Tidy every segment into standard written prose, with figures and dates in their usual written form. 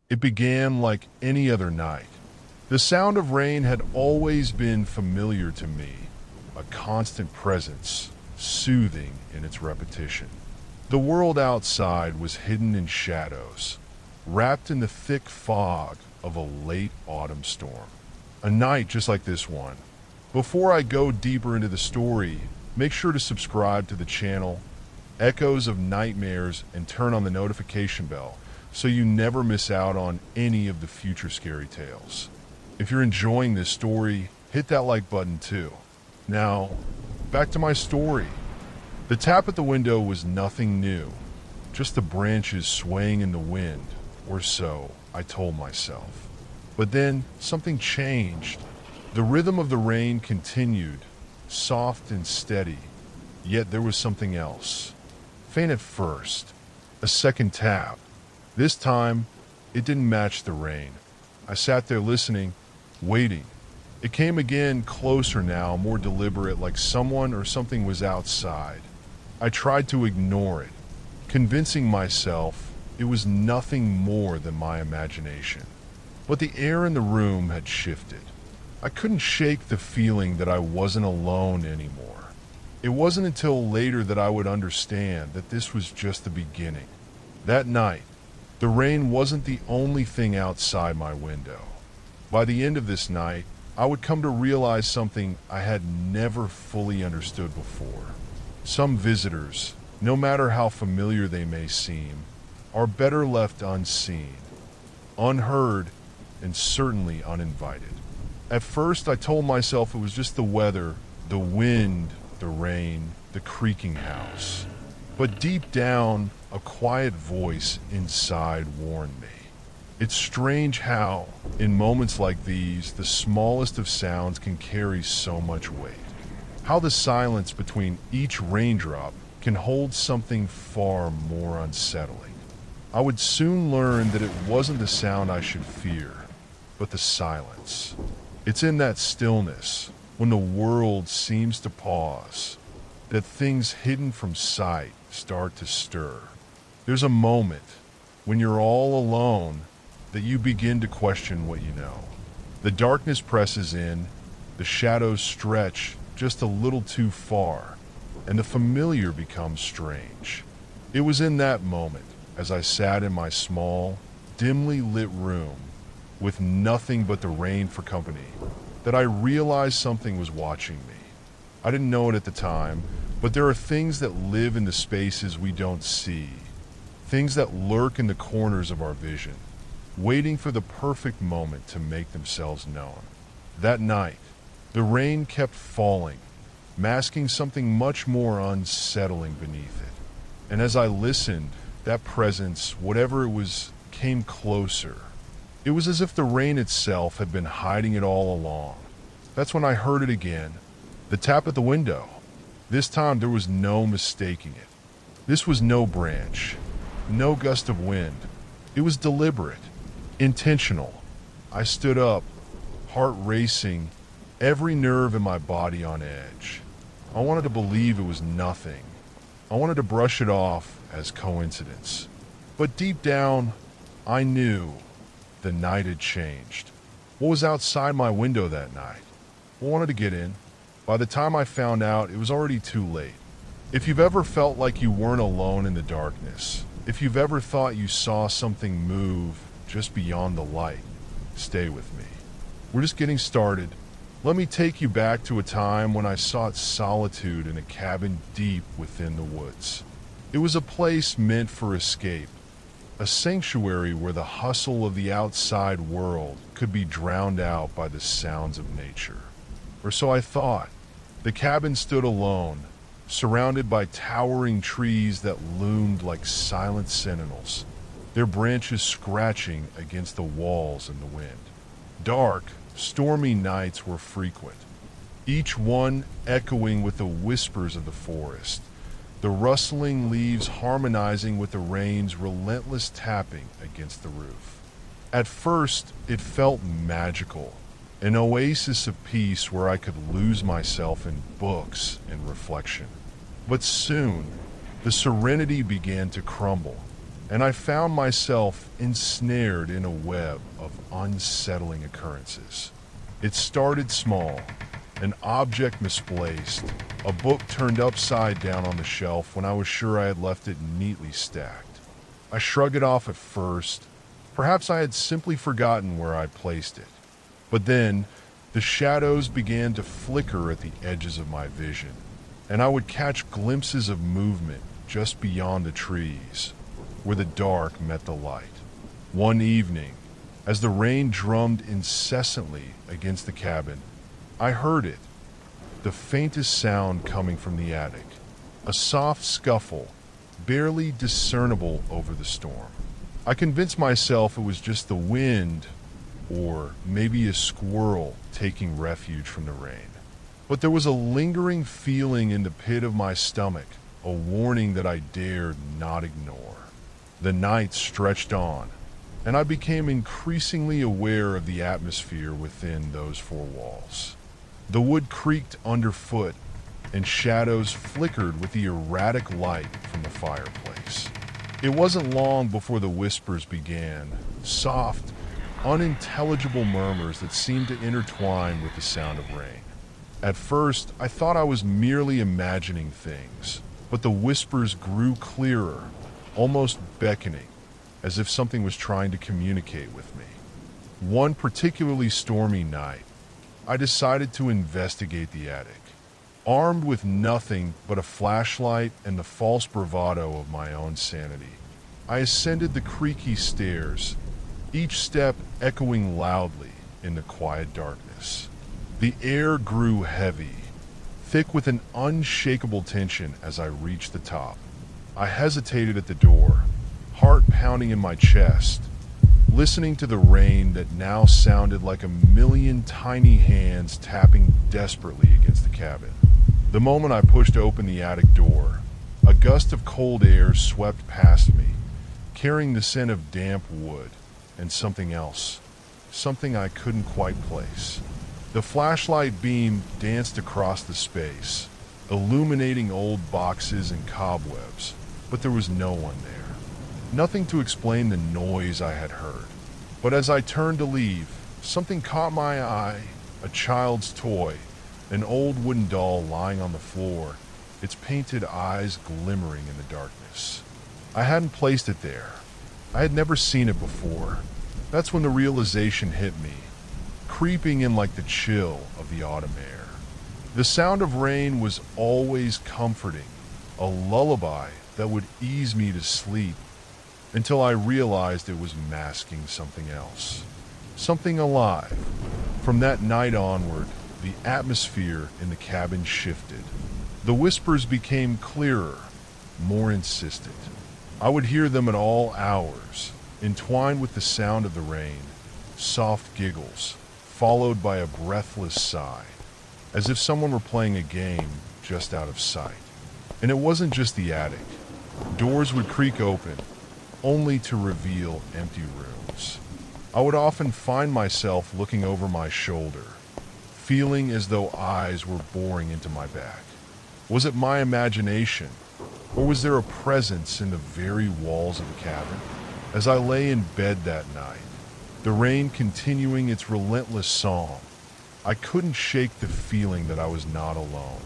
It began like any other night. The sound of rain had always been familiar to me, a constant presence, soothing in its repetition. The world outside was hidden in shadows, wrapped in the thick fog of a late autumn storm. A night just like this one. Before I go deeper into the story, make sure to subscribe to the channel, Echoes of Nightmares, and turn on the notification bell so you never miss out on any of the future scary tales. If you're enjoying this story, hit that like button too. Now, back to my story. The tap at the window was nothing new, just the branches swaying in the wind, or so I told myself. But then something changed. The rhythm of the rain continued, soft and steady, yet there was something else. Faint at first, a second tap. This time, it didn't match the rain. I sat there listening, waiting. It came again, closer now, more deliberate, like someone or something was outside. I tried to ignore it, convincing myself it was nothing more than my imagination. But the air in the room had shifted. I couldn't shake the feeling that I wasn't alone anymore. It wasn't until later that I would understand that this was just the beginning. That night, the rain wasn't the only thing outside my window. By the end of this night, I would come to realize something I had never fully understood before. Some visitors, no matter how familiar they may seem, are better left unseen, unheard, and certainly uninvited. At first, I told myself it was just the weather, the wind, the rain, the creaking house. But deep down, a quiet voice inside warned me. It's strange how, in moments like these, the smallest of sounds can carry so much weight. How the silence between each raindrop can hold something far more unsettling. I would soon learn that it wasn't the sound I should fear, but the silence. It's in that stillness, when the world seems to pause, that things hidden from sight start to stir. There's a moment, when you're all alone, that you begin to question what you know. The darkness presses in, the shadows stretch just a little too far, and the familiar becomes strange. It was in that moment, as I sat in my small, dimly lit room, with nothing but the rain for company, that I realized something was watching me. I didn't know it at the time, but there are things that live in the spaces we don't see, things that lurk in the corners of our vision, waiting for the perfect moment to make themselves known. That night, the rain kept falling, masking something much more unsettling beneath it. And as I listened, that presence, whatever it was, came closer. It was as if the rain itself had been hiding it all along. That's when I heard it again, the tap at the window. This time there was no mistaking it. This was no branch, no gust of wind. It was deliberate, intentional. I stood up, heart racing, every nerve in my body on edge. I wanted to believe it was nothing. I wanted to brush it off as coincidence. But deep down, I knew the night had changed. What was outside my window that night? I wanted to get in. By the time I found out, it was already too late. If you've ever felt like you weren't alone in the darkness, if you've ever thought you saw something move just beyond the light, stay with me. We're just getting started. Let me take you back to a time when I sought solitude in a cabin deep within the woods. It was a place meant for escape, a sanctuary where the hustle of the outside world could be drowned out by the sounds of nature. Or so I thought. The cabin stood alone, surrounded by towering trees that loomed like silent sentinels, their branches scratching against the walls in the wind. Dark, stormy nights were frequent, each one echoing with the whispers of the forest, the rustling leaves harmonizing with the rain's relentless tapping against the roof. At first, it felt magical, an oasis of peace where I could lose myself in books and reflection. But soon, the serenity began to crumble. and I found myself ensnared in a web of unsettling occurrences. It started small, an object misplaced, a book turned upside down on the shelf when I was sure I had left it neatly stacked. I shrugged it off at first. Perhaps I had simply forgotten where I'd placed it. But then, the shadows began to flicker at the edges of my vision, and I would catch glimpses of movement just beyond the trees, where the dark met the light. One evening, as the rain drummed incessantly against the cabin, I heard it, the faintest sound coming from the attic, a soft scuffle, barely discernible over the storm. I convinced myself it was just the wind, or maybe a squirrel taking refuge from the rain. But there was a lingering feeling in the pit of my stomach, a warning that I dared not ignore. The night stretched on, and I became increasingly aware of the atmosphere within those four walls. The wood creaked underfoot, and shadows flickered with the erratic light from the fireplace. It wasn't long before the whispers began, soft, unintelligible murmurs that seemed to intertwine with the sound of rain. At first, I thought I was merely imagining things, but the whispers grew clearer, almost beckoning, as if something was trying to communicate with me. One particularly stormy night, I decided to investigate the attic. Armed with nothing but a flashlight and the false bravado of my own sanity, I ascended the creaky stairs, each step echoing loudly in the quiet darkness. The air grew heavy, thick with an unshakable tension as I reached the top. I hesitated at the door, heart pounding in my chest, listening to the rain that now sounded like a million tiny hands tapping desperately against the cabin. The moment I pushed open the attic door, a gust of cold air swept past me, carrying the scent of damp wood and something else, something I couldn't quite place. The flashlight beam danced across the space, illuminating old boxes and cobwebs, but there was no one there. Nothing to explain the noise I had heard. But as I turned to leave, something caught my eye, a child's toy, an old wooden doll lying on the floor, its painted eyes glimmering in the darkness. I hadn't placed it there. I had never seen it before. That's when the realization hit me, creeping in like the chill of the autumn air. The sound of rain was always comforting, a lullaby that would ease me to sleep, until I realized it was masking something else, something alive. From that night onward, the atmosphere in the cabin shifted. The whispers became clearer, more insistent. I would hear them at all hours, entwined with the sound of the rain, soft giggles, followed by a breathless sigh, as if someone were playing a game just out of sight. And it wasn't just the attic. Doors would creak open, only to reveal empty rooms. I would often find myself looking over my shoulder, feeling as though eyes were boring into my back. Was it my imagination, or was there a presence in the very walls of the cabin? As I lay in bed that night, the rain continuing its relentless song, I couldn't shake the feeling that I was not alone.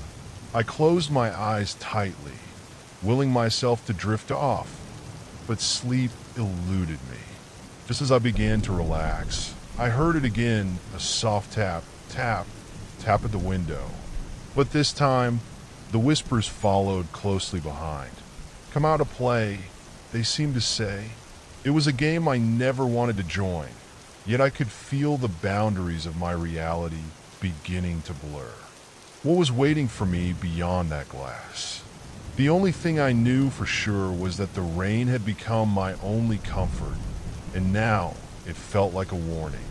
I closed my eyes tightly, willing myself to drift off, but sleep eluded me. Just as I began to relax, I heard it again, a soft tap, tap, tap at the window. But this time, the whispers followed closely behind. "Come out to play," they seemed to say. It was a game I never wanted to join, yet I could feel the boundaries of my reality beginning to blur. What was waiting for me beyond that glass? The only thing I knew for sure was that the rain had become my only comfort, and now it felt like a warning.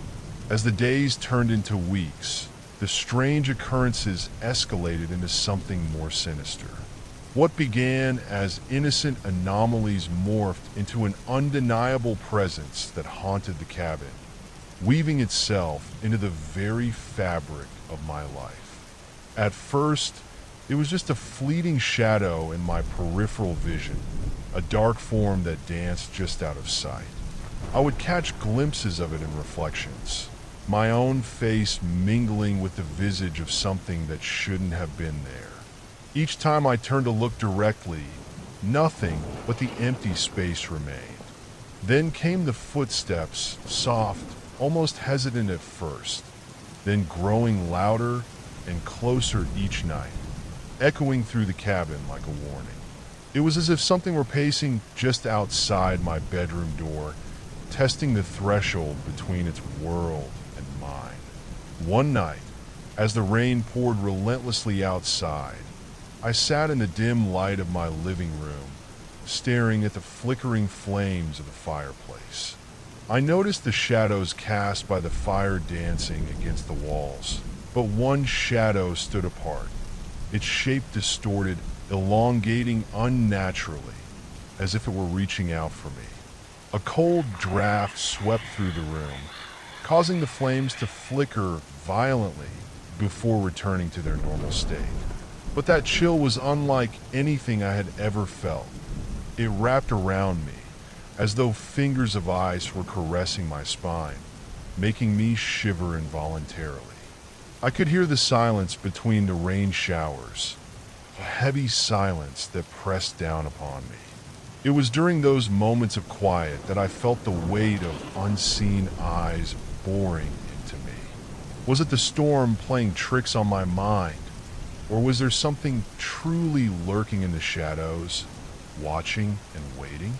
As the days turned into weeks, the strange occurrences escalated into something more sinister. What began as innocent anomalies morphed into an undeniable presence that haunted the cabin, weaving itself into the very fabric of my life. At first, it was just a fleeting shadow in my peripheral vision, a a dark form that danced just out of sight. I would catch glimpses of it in reflections, my own face mingling with the visage of something that shouldn't have been there. Each time I turned to look directly, nothing but the empty space remained. Then came the footsteps, soft, almost hesitant at first, then growing louder and closer each night, echoing through the cabin like a warning. It was as if something were pacing just outside my bedroom door, testing the threshold between its world and mine. One night, as the rain poured relentlessly outside, I sat in the dim light of my living room, staring at the flickering flames of the fireplace. I noticed the shadows cast by the fire dancing against the walls, but one shadow stood apart, its shape distorted, elongating unnaturally, as if it were reaching out for me. A cold draft swept through the room, causing the flames to flicker violently before returning to their normal state. But that chill was unlike anything I had ever felt. It wrapped around me, as though fingers of ice were caressing my spine, making me shiver involuntarily. I could hear the silence between the rain showers, a heavy silence that pressed down upon me. It was during those moments of quiet that I felt the weight of unseen eyes boring into me. Was it the storm playing tricks on my mind? Or was there something truly lurking in the shadows, watching and waiting?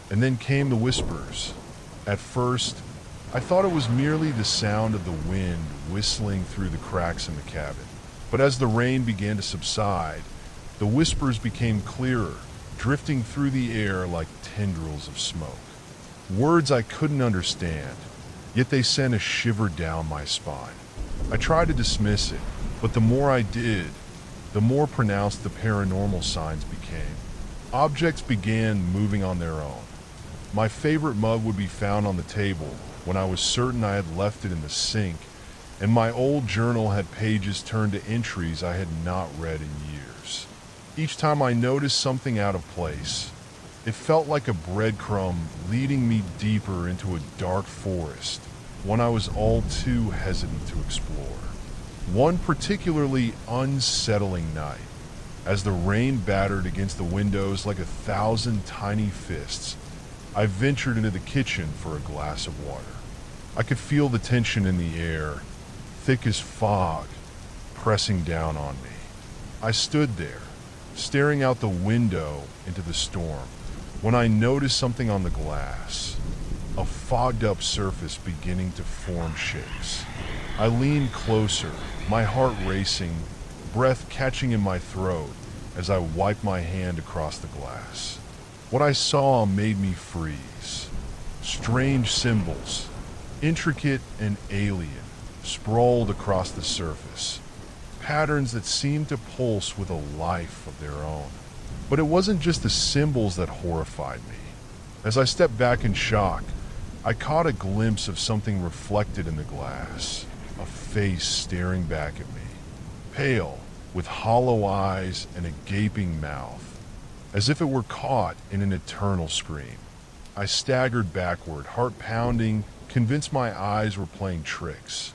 And then came the whispers. At first, I thought it was merely the sound of the wind whistling through the cracks in the cabin. But as the rain began to subside, the whispers became clearer, drifting through the air like tendrils of smoke. Words I couldn't understand, yet they sent a shiver down my spine. I tried to dismiss it, but the more I did, the more pronounced the paranormal signs became. Objects began moving on their own. My favorite mug would be found on the table when I was certain I had left it in the sink, and my old journal had pages turned to entries I had not read in years. Each time I noticed something out of place, it felt like a breadcrumb leading me deeper into a dark forest, one I was all too hesitant to explore. One particularly unsettling night, as the rain battered against the windows like 1,000 tiny fists, I ventured into the kitchen for a glass of water. I could feel the tension in the air, thick as fog, pressing down on me. I stood there, staring out the window into the storm, when I noticed something on the glass, a fogged-up surface beginning to form shapes. I leaned closer, my heart racing, breath catching in my throat as I wiped my hand across the glass. What I saw made me freeze. Strange symbols, intricate and alien, sprawled across the surface. Patterns that seemed to pulse with a life of their own. But it wasn't just the symbols that horrified me. As I stepped back in shock, I caught a glimpse of something reflected in the glass. A face staring back at me. Pale, with hollow eyes and a gaping mouth, as if it were caught in an eternal scream. I staggered backward, heart pounding, convinced my eyes were playing tricks.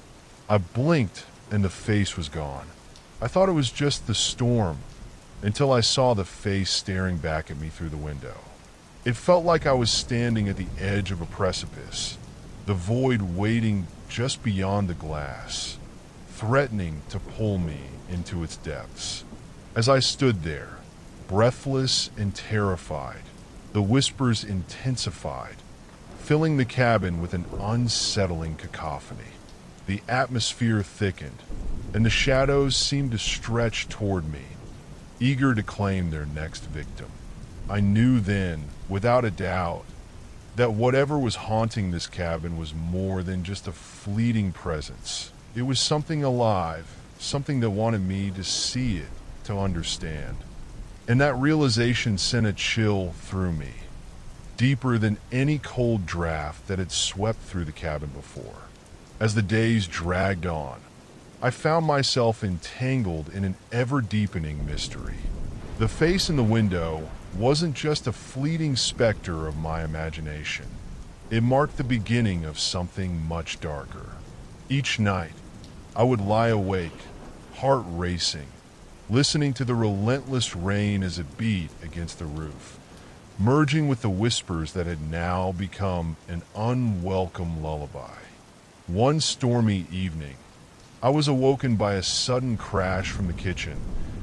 I blinked and the face was gone. I thought it was just the storm, until I saw the face staring back at me through the window. It felt like I was standing at the edge of a precipice, the void waiting just beyond the glass, threatening to pull me into its depths. As I stood there, breathless and terrified, the whispers intensified, filling the cabin with an unsettling cacophony. The atmosphere thickened, and the shadows seemed to stretch toward me, eager to claim their next victim. I knew then, without a doubt, that whatever was haunting this cabin was more than just a fleeting presence. It was something alive, something that wanted me to see it, to understand. And that realization sent a chill through me, deeper than any cold draft that had swept through the cabin before. As the days dragged on, I found myself entangled in an ever-deepening mystery. The face in the window, wasn't just a fleeting specter of my imagination. It marked the beginning of something much darker. Each night, I would lie awake, heart racing, listening to the relentless rain as it beat against the roof, merging with the whispers that had now become an unwelcome lullaby. One stormy evening, I was awoken by a sudden crash from the kitchen,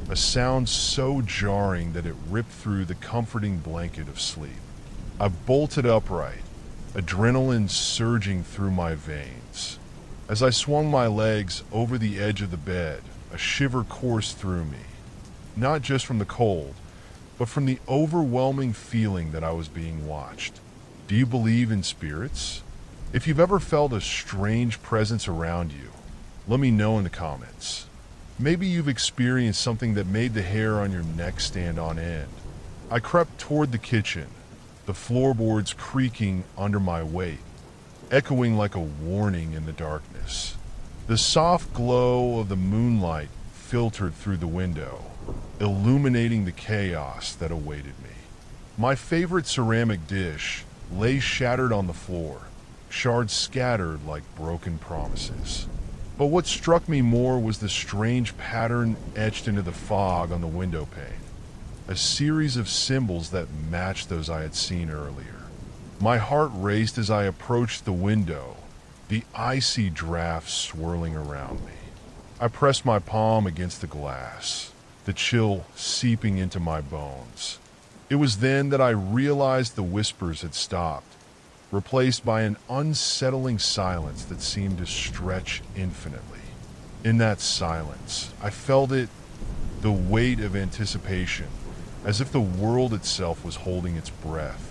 a sound so jarring that it ripped through the comforting blanket of sleep. I bolted upright, adrenaline surging through my veins. As I swung my legs over the edge of the bed, a shiver coursed through me, not just from the cold, but from the overwhelming feeling that I was being watched. Do you believe in spirits? If you've ever felt a strange presence around you, let me know in the comments. Maybe you've experienced something that made the hair on your neck stand on end. I crept toward the kitchen, the floorboards creaking under my weight, echoing like a warning in the darkness. The soft glow of the moonlight filtered through the window, illuminating the chaos that awaited me. My favorite ceramic dish lay shattered on the floor, shards scattered like broken promises. But what struck me more was the strange pattern etched into the fog on the window pane, a series of symbols that matched those I had seen earlier. My heart raced as I approached the window, the icy draft swirling around me. I pressed my palm against the glass, the chill seeping into my bones. It was then that I realized the whispers had stopped, replaced by an unsettling silence that seemed to stretch infinitely. In that silence, I felt it, the weight of anticipation, as if the world itself was holding its breath.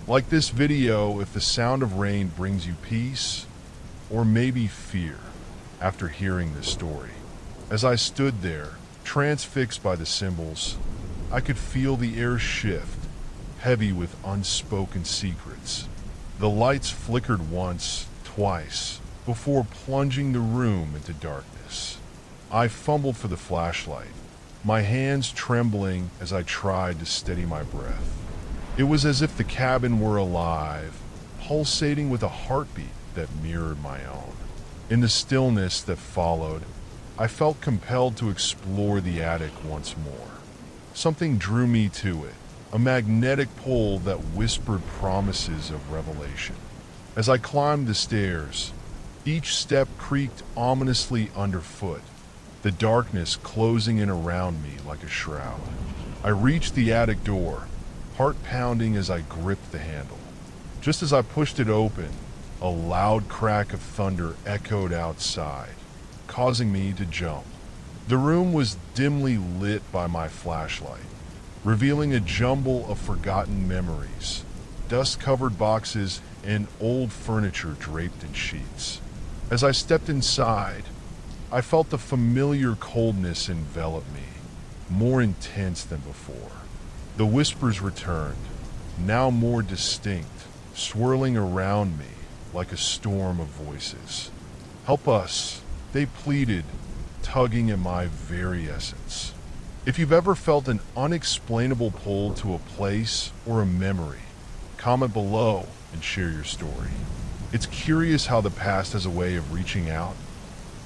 Like this video, if the sound of rain brings you peace, or maybe fear, after hearing this story. As I stood there, transfixed by the symbols, I could feel the air shift, heavy with unspoken secrets. The lights flickered once, twice, before plunging the room into darkness. I fumbled for the flashlight, my hands trembling as I tried to steady my breath. It was as if the cabin were alive, pulsating with a heartbeat that mirrored my own. In the stillness that followed, I felt compelled to explore the attic once more. Something drew me to it, a magnetic pull that whispered promises of revelation. As I climbed the stairs, each step creaked ominously underfoot, the darkness closing in around me like a shroud. I reached the attic door, heart pounding as I gripped the handle. Just as I pushed it open, a loud crack of thunder echoed outside, causing me to jump. The room was dimly lit by my flashlight, revealing a jumble of forgotten memories, dust-covered boxes, and old furniture draped in sheets. As I stepped inside, I felt the familiar coldness envelop me, more intense than before. The whispers returned, now more distinct, swirling around me like a storm of voices. "Help us," they pleaded, tugging at my very essence. If you've ever felt an unexplainable pull to a place or a memory, comment below and share your story. It's curious how the past has a way of reaching out,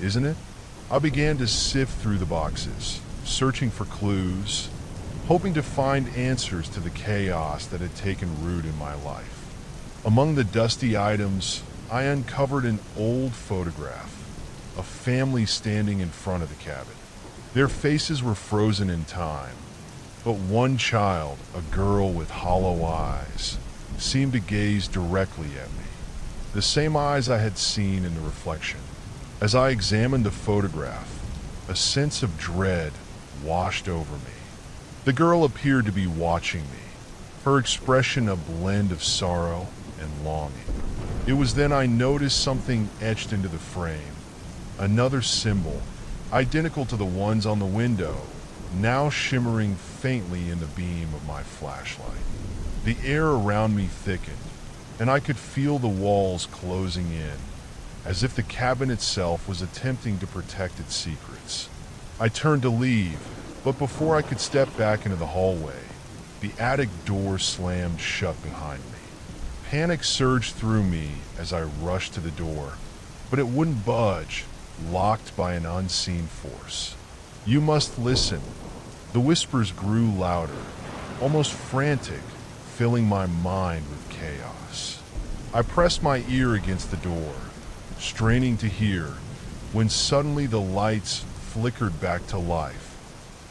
isn't it? I began to sift through the boxes, searching for clues, hoping to find answers to the chaos that had taken root in my life. Among the dusty items, I uncovered an old photograph, a family standing in front of the cabin. Their faces were frozen in time, but one child, a girl with hollow eyes, seemed to gaze directly at me, the same eyes I had seen in the reflection. As I examined the photograph, a sense of dread washed over me. The girl appeared to be watching me, her expression a blend of sorrow and longing. It was then I noticed something etched into the frame, another symbol, identical to the ones on the window, now shimmering faintly in the beam of my flashlight. The air around me thickened, and I could feel the walls closing in, as if the cabin itself was attempting to protect its secrets. I turned to leave, but before I could step back into the hallway, the attic door slammed shut behind me. Panic surged through me as I rushed to the door, but it wouldn't budge, locked by an unseen force. "You must listen." The whispers grew louder, almost frantic, filling my mind with chaos. I pressed my ear against the door, straining to hear, when suddenly the lights flickered back to life,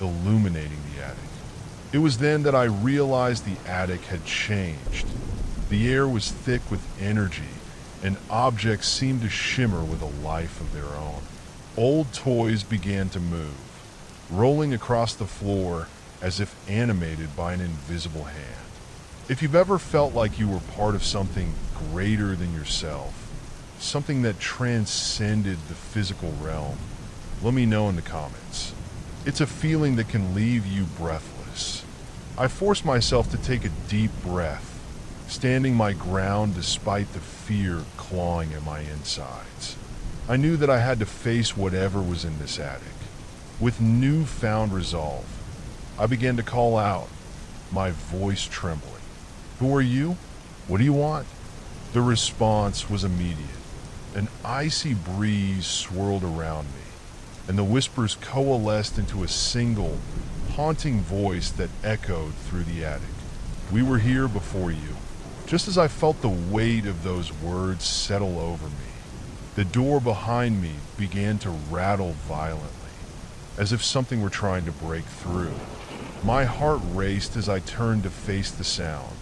illuminating the attic. It was then that I realized the attic had changed. The air was thick with energy, and objects seemed to shimmer with a life of their own. Old toys began to move, rolling across the floor as if animated by an invisible hand. If you've ever felt like you were part of something greater than yourself, something that transcended the physical realm, let me know in the comments. It's a feeling that can leave you breathless. I forced myself to take a deep breath, standing my ground despite the fear clawing at my insides. I knew that I had to face whatever was in this attic. With newfound resolve, I began to call out, my voice trembling. "Who are you? What do you want?" The response was immediate. An icy breeze swirled around me, and the whispers coalesced into a single, haunting voice that echoed through the attic. "We were here before you." Just as I felt the weight of those words settle over me, the door behind me began to rattle violently, as if something were trying to break through. My heart raced as I turned to face the sound,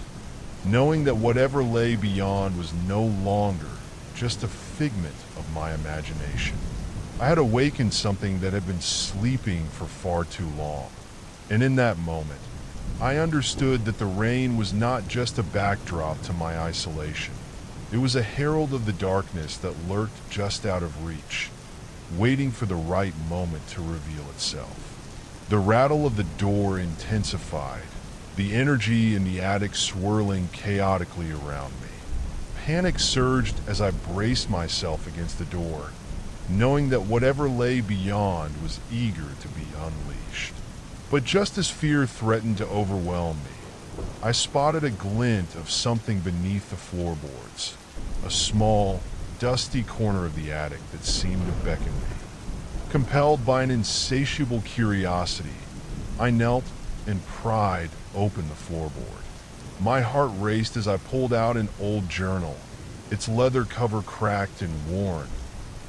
knowing that whatever lay beyond was no longer just a figment of my imagination. I had awakened something that had been sleeping for far too long, and in that moment, I understood that the rain was not just a backdrop to my isolation. It was a herald of the darkness that lurked just out of reach, waiting for the right moment to reveal itself. The rattle of the door intensified, the energy in the attic swirling chaotically around me. Panic surged as I braced myself against the door, knowing that whatever lay beyond was eager to be unleashed. But just as fear threatened to overwhelm me, I spotted a glint of something beneath the floorboards, a small, dusty corner of the attic that seemed to beckon me. Compelled by an insatiable curiosity, I knelt and pried open the floorboard. My heart raced as I pulled out an old journal, its leather cover cracked and worn,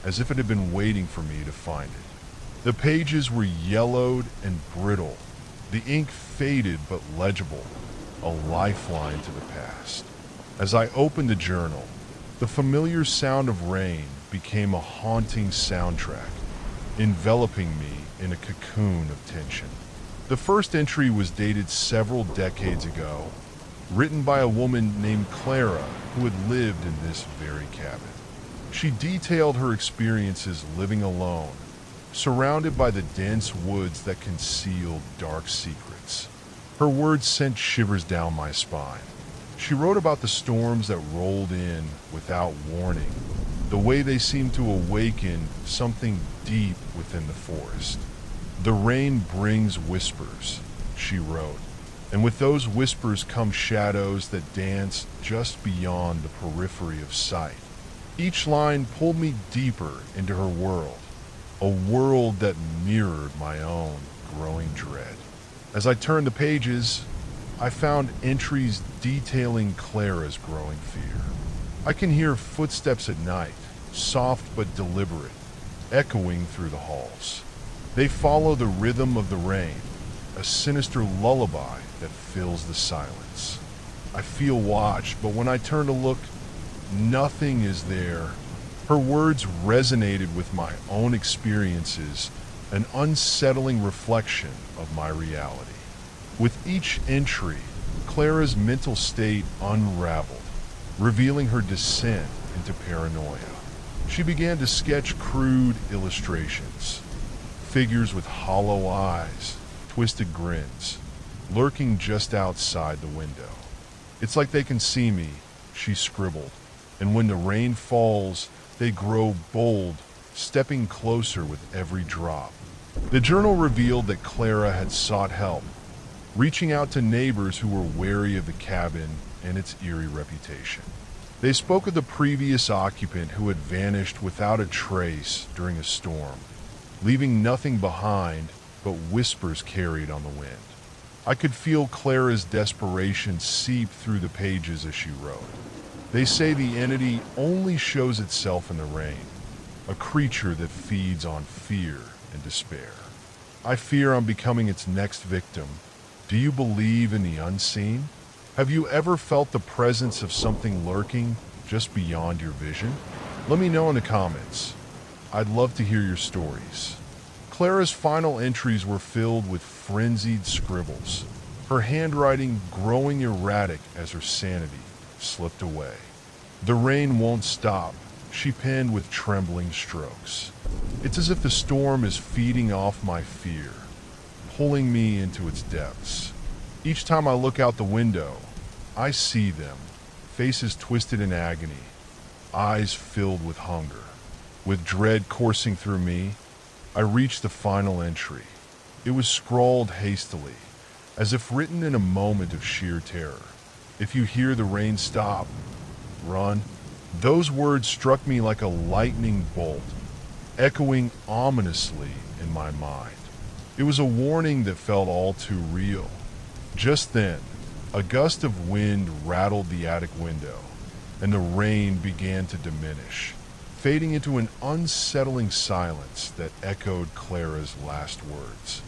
as if it had been waiting for me to find it. The pages were yellowed and brittle, the ink faded but legible, a lifeline to the past. As I opened the journal, the familiar sound of rain became a haunting soundtrack, enveloping me in a cocoon of tension. The first entry was dated several decades ago, written by a woman named Clara who had lived in this very cabin. She detailed her experiences living alone, surrounded by the dense woods that concealed dark secrets. Her words sent shivers down my spine. She wrote about the storms that rolled in without warning, the way they seemed to awaken something deep within the forest. "The rain brings whispers," she wrote, "and with those whispers come shadows that dance just beyond the periphery of sight." Each line pulled me deeper into her world, a world that mirrored my own growing dread. As I turned the pages, I found entries detailing Clara's growing fear. I can hear footsteps at night, soft but deliberate, echoing through the halls. They follow the rhythm of the rain, a sinister lullaby that fills the silence. I feel watched, but when I turn to look, nothing is there. Her words resonated with my own experiences, an unsettling reflection of my reality. With each entry, Clara's mental state unraveled, revealing her descent into paranoia. She began to sketch crude illustrations, figures with hollow eyes, twisted grins, lurking just outside the window. "It's like they can see me," she scribbled, "and when the rain falls, they grow bold, stepping closer with every drop." The journal revealed that Clara had sought help, reaching out to neighbors who were wary of the cabin and its eerie reputation. They spoke of the previous occupant who had vanished without a trace during a storm, leaving nothing behind but whispers carried on the wind. I could feel Clara's desperation seep through the pages as she wrote. They say the entity only shows itself in the rain, a creature that feeds on fear and despair. I fear I'm becoming its next victim. Do you believe in the unseen? Have you ever felt the presence of something lurking just beyond your vision? Let me know in the comments. I'd love to hear your stories. Clara's final entries were filled with frenzied scribbles, her handwriting growing erratic as her sanity slipped away. "The rain won't stop," she penned with trembling strokes. "It's as if the storm is feeding off my fear, pulling me into its depths. Each time I look out the window, I see them, faces twisted in agony, eyes filled with hunger. With dread coursing through me, I reached the final entry. It was scrawled hastily, as if written in a moment of sheer terror. If you hear the rain stop, run." Those words struck me like a lightning bolt, echoing ominously in my mind. It was a warning that felt all too real. Just then, a gust of wind rattled the attic window, and the rain began to diminish, fading into an unsettling silence that echoed Clara's last words.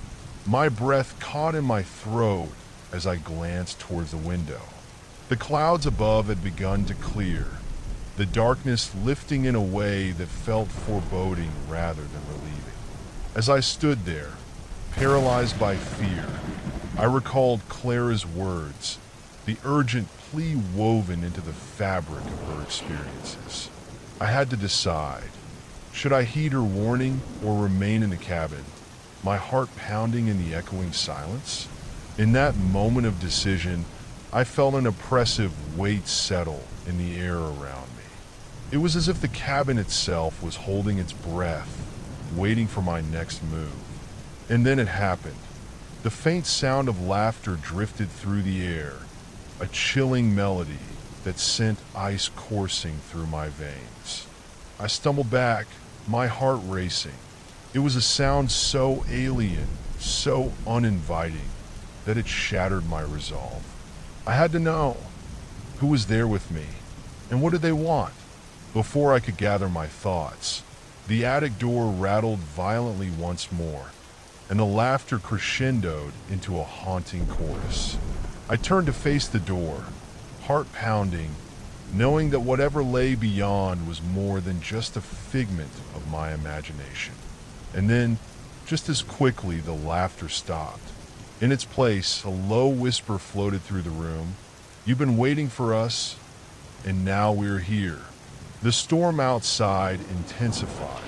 My breath caught in my throat as I glanced towards the window. The clouds above had begun to clear, the darkness lifting in a way that felt foreboding rather than relieving. As I stood there, paralyzed by fear, I recalled Clara's words, the urgent plea woven into the fabric of her experiences. I had to decide. Should I heed her warning or remain in the cabin, my heart pounding in the echoing silence? In that moment of decision, I felt an oppressive weight settle in the air around me. It was as if the cabin itself was holding its breath, waiting for my next move. And then it happened. The faint sound of laughter drifted through the air, a chilling melody that sent ice coursing through my veins. I stumbled back, my heart racing. It was a sound so alien, so uninviting, that it shattered my resolve. I had to know who was there with me, and what did they want? Before I could gather my thoughts, the attic door rattled violently once more, and the laughter crescendoed into a haunting chorus. I turned to face the door, heart pounding, knowing that whatever lay beyond was more than just a figment of my imagination. And then, just as quickly, the laughter stopped. In its place, a low whisper floated through the room. "You've been waiting for us, and now we're here." The storm outside intensified,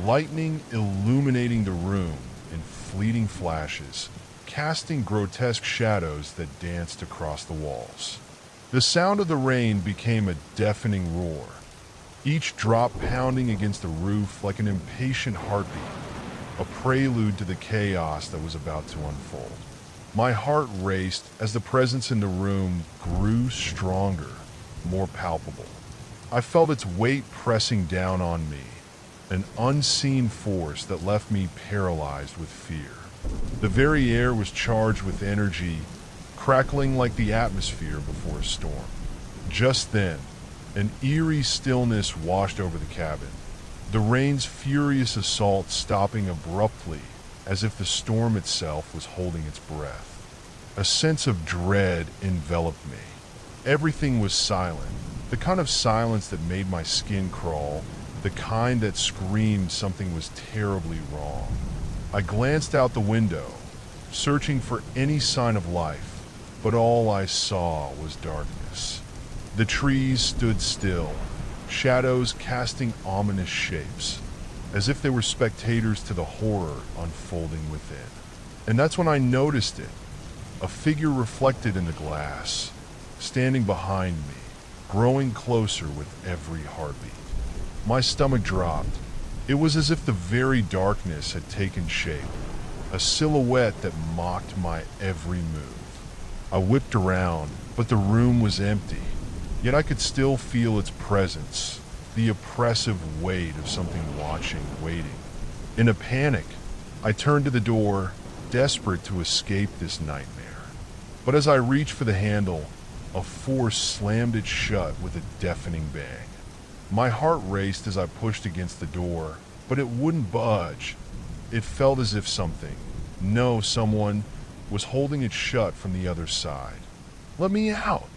lightning illuminating the room in fleeting flashes, casting grotesque shadows that danced across the walls. The sound of the rain became a deafening roar, each drop pounding against the roof like an impatient heartbeat, a prelude to the chaos that was about to unfold. My heart raced as the presence in the room grew stronger, more palpable. I felt its weight pressing down on me, an unseen force that left me paralyzed with fear. The very air was charged with energy, crackling like the atmosphere before a storm. Just then, an eerie stillness washed over the cabin, the rain's furious assault stopping abruptly as if the storm itself was holding its breath. A sense of dread enveloped me. Everything was silent, the kind of silence that made my skin crawl, the kind that screamed something was terribly wrong. I glanced out the window, searching for any sign of life, but all I saw was darkness. The trees stood still, shadows casting ominous shapes, as if they were spectators to the horror unfolding within. And that's when I noticed it, a figure reflected in the glass, standing behind me, growing closer with every heartbeat. My stomach dropped. It was as if the very darkness had taken shape, a silhouette that mocked my every move. I whipped around, but the room was empty, yet I could still feel its presence, the oppressive weight of something watching, waiting. In a panic, I turned to the door, desperate to escape this nightmare. But as I reached for the handle, a force slammed it shut with a deafening bang. My heart raced as I pushed against the door, but it wouldn't budge. It felt as if someone was holding it shut from the other side. "Let me out!"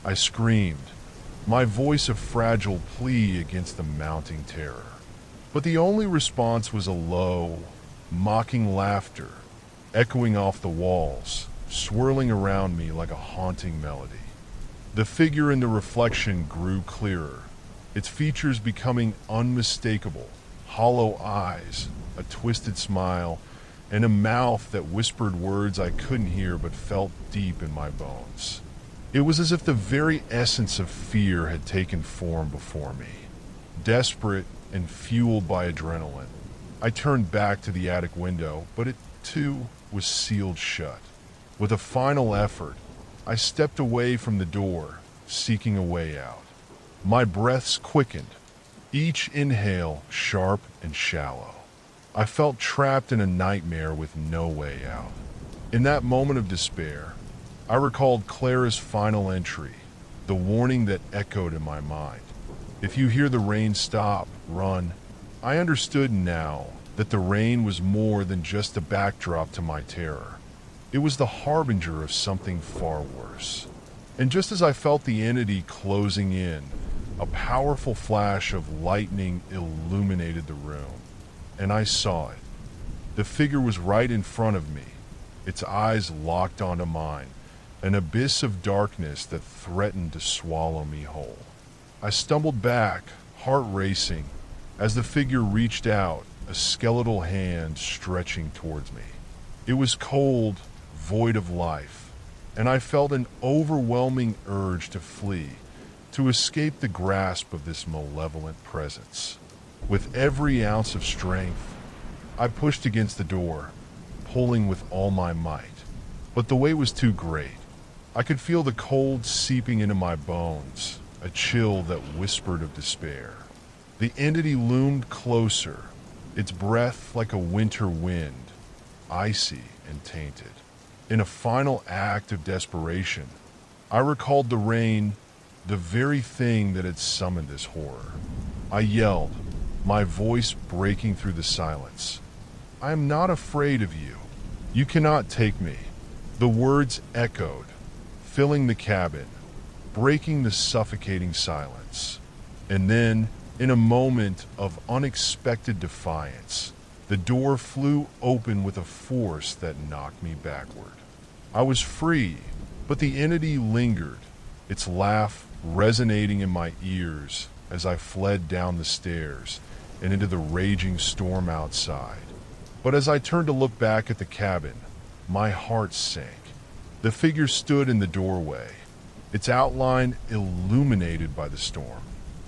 I screamed, my voice a fragile plea against the mounting terror. But the only response was a low, mocking laughter, echoing off the walls, swirling around me like a haunting melody. The figure in the reflection grew clearer, its features becoming unmistakable: hollow eyes, a twisted smile, and a mouth that whispered words I couldn't hear but felt deep in my bones. It was as if the very essence of fear had taken form before me. Desperate and fueled by adrenaline, I turned back to the attic window, but it too was sealed shut. With a final effort, I stepped away from the door, seeking a way out. My breaths quickened, each inhale sharp and shallow. I felt trapped in a nightmare with no way out. In that moment of despair, I recalled Clara's final entry, the warning that echoed in my mind. "If you hear the rain stop, run." I understood now that the rain was more than just a backdrop to my terror. It was the harbinger of something far worse. And just as I felt the entity closing in, a powerful flash of lightning illuminated the room, and I saw it. The figure was right in front of me, its eyes locked onto mine, an abyss of darkness that threatened to swallow me whole. I stumbled back, heart racing, as the figure reached out, a skeletal hand stretching towards me. It was cold, void of life, and I felt an overwhelming urge to flee, to escape the grasp of this malevolent presence. With every ounce of strength, I pushed against the door, pulling with all my might. But the weight was too great. I could feel the cold seeping into my bones, a chill that whispered of despair. The entity loomed closer, its breath like a winter wind, icy and tainted. In a final act of desperation, I recalled the rain, the very thing that had summoned this horror. I yelled, my voice breaking through the silence. "I am not afraid of you. You cannot take me." The words echoed, filling the cabin, breaking the suffocating silence. And then, in a moment of unexpected defiance, the door flew open with a force that knocked me backward. I was free, but the entity lingered, its laugh resonating in my ears as I fled down the stairs and into the raging storm outside. But as I turned to look back at the cabin, my heart sank. The figure stood in the doorway, its outline illuminated by the storm.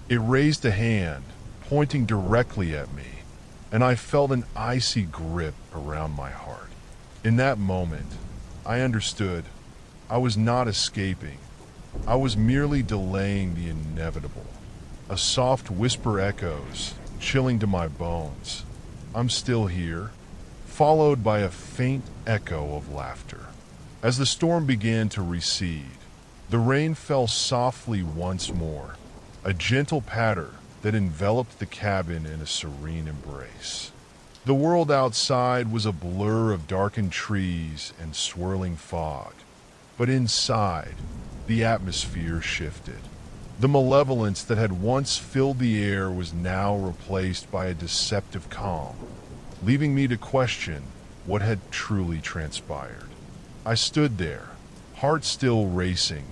It raised a hand, pointing directly at me, and I felt an icy grip around my heart. In that moment, I understood I was not escaping. I was merely delaying the inevitable. A soft whisper echoes, chilling to my bones. "I'm still here," followed by a faint echo of laughter. As the storm began to recede, the rain fell softly once more, a gentle patter that enveloped the cabin in a serene embrace. The world outside was a blur of darkened trees and swirling fog, but inside, the atmosphere shifted. The malevolence that had once filled the air was now replaced by a deceptive calm, leaving me to question what had truly transpired. I stood there, heart still racing,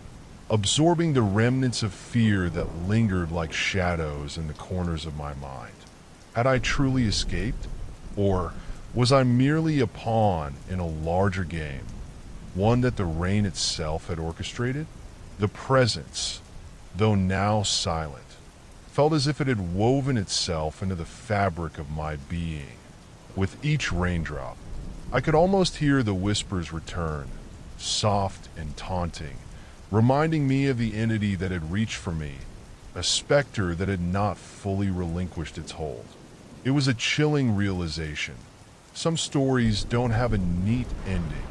absorbing the remnants of fear that lingered like shadows in the corners of my mind. Had I truly escaped? Or was I merely a pawn in a larger game, one that the rain itself had orchestrated? The presence, though now silent, felt as if it had woven itself into the fabric of my being. With each raindrop, I could almost hear the whispers return, soft and taunting, reminding me of the entity that had reached for me, a specter that had not fully relinquished its hold. It was a chilling realization. Some stories don't have a neat ending,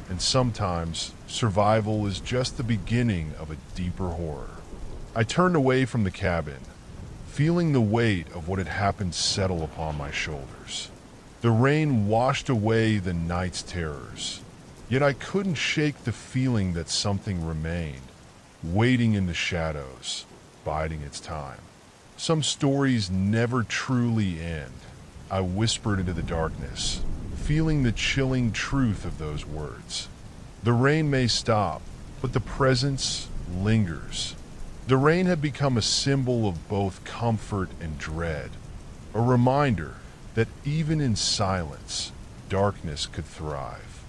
and sometimes survival is just the beginning of a deeper horror. I turned away from the cabin, feeling the weight of what had happened settle upon my shoulders. The rain washed away the night's terrors, yet I couldn't shake the feeling that something remained, waiting in the shadows, biding its time. Some stories never truly end, I whispered into the darkness, feeling the chilling truth of those words. The rain may stop, but the presence lingers. The rain had become a symbol of both comfort and dread, a reminder that even in silence, darkness could thrive.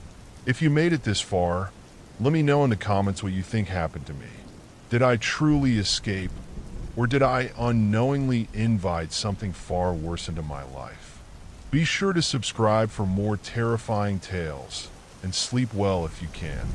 If you made it this far, let me know in the comments what you think happened to me. Did I truly escape, or did I unknowingly invite something far worse into my life? Be sure to subscribe for more terrifying tales, and sleep well if you can.